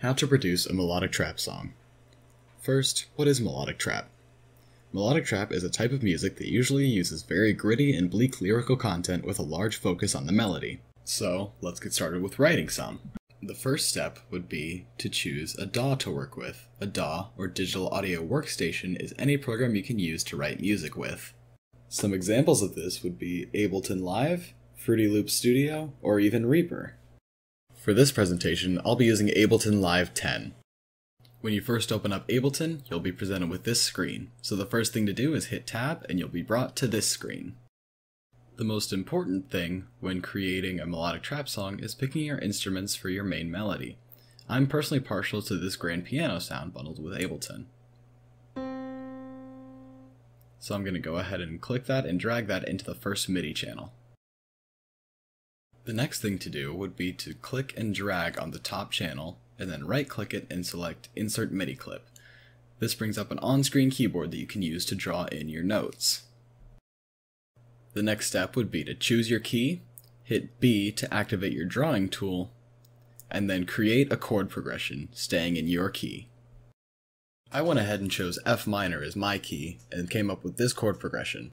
How to produce a melodic trap song. First, what is melodic trap? Melodic trap is a type of music that usually uses very gritty and bleak lyrical content with a large focus on the melody. So, let's get started with writing some. The first step would be to choose a DAW to work with. A DAW, or Digital Audio Workstation, is any program you can use to write music with. Some examples of this would be Ableton Live, Fruity Loop Studio, or even Reaper. For this presentation, I'll be using Ableton Live 10. When you first open up Ableton, you'll be presented with this screen, so the first thing to do is hit Tab and you'll be brought to this screen. The most important thing when creating a melodic trap song is picking your instruments for your main melody. I'm personally partial to this grand piano sound bundled with Ableton. So I'm going to go ahead and click that and drag that into the first MIDI channel. The next thing to do would be to click and drag on the top channel, and then right-click it and select Insert MIDI Clip. This brings up an on-screen keyboard that you can use to draw in your notes. The next step would be to choose your key, hit B to activate your drawing tool, and then create a chord progression, staying in your key. I went ahead and chose F minor as my key, and came up with this chord progression.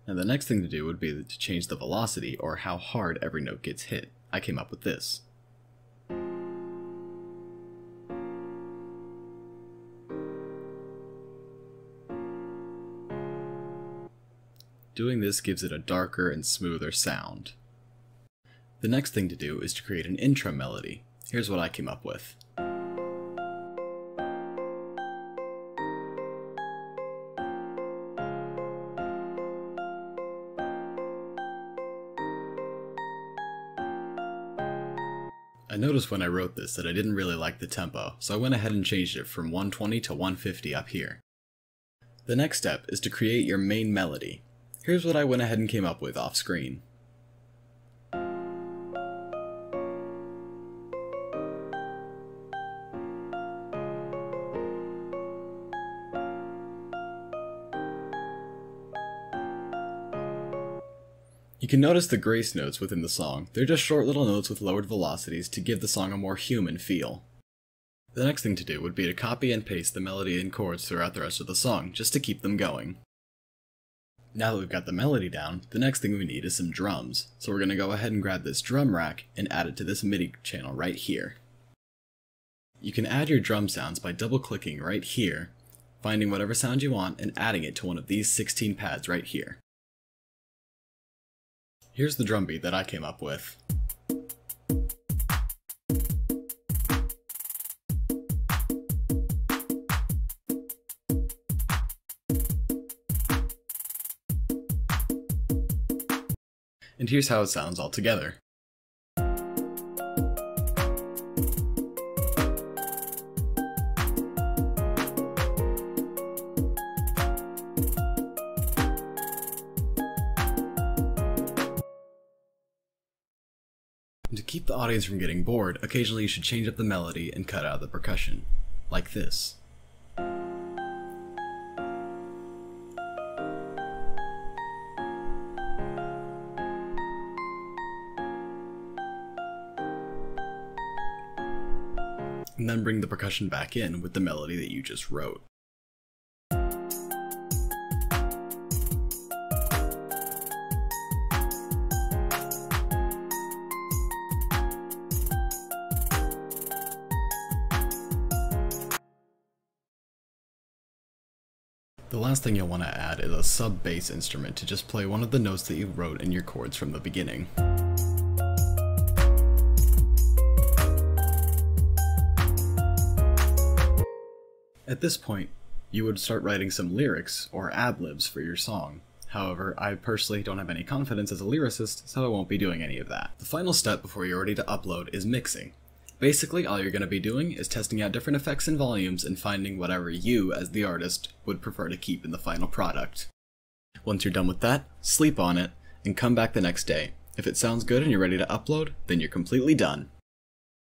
And the next thing to do would be to change the velocity, or how hard every note gets hit. I came up with this. Doing this gives it a darker and smoother sound. The next thing to do is to create an intro melody. Here's what I came up with. I noticed when I wrote this that I didn't really like the tempo, so I went ahead and changed it from 120 to 150 up here. The next step is to create your main melody. Here's what I went ahead and came up with off screen. You can notice the grace notes within the song. They're just short little notes with lowered velocities to give the song a more human feel. The next thing to do would be to copy and paste the melody and chords throughout the rest of the song, just to keep them going. Now that we've got the melody down, the next thing we need is some drums. So we're going to go ahead and grab this drum rack and add it to this MIDI channel right here. You can add your drum sounds by double-clicking right here, finding whatever sound you want, and adding it to one of these 16 pads right here. Here's the drum beat that I came up with. And here's how it sounds all together. And to keep the audience from getting bored, occasionally you should change up the melody and cut out the percussion, like this. And then bring the percussion back in with the melody that you just wrote. The last thing you'll want to add is a sub-bass instrument to just play one of the notes that you wrote in your chords from the beginning. At this point, you would start writing some lyrics or ad-libs for your song. However, I personally don't have any confidence as a lyricist, so I won't be doing any of that. The final step before you're ready to upload is mixing. Basically, all you're going to be doing is testing out different effects and volumes and finding whatever you, as the artist, would prefer to keep in the final product. Once you're done with that, sleep on it, and come back the next day. If it sounds good and you're ready to upload, then you're completely done.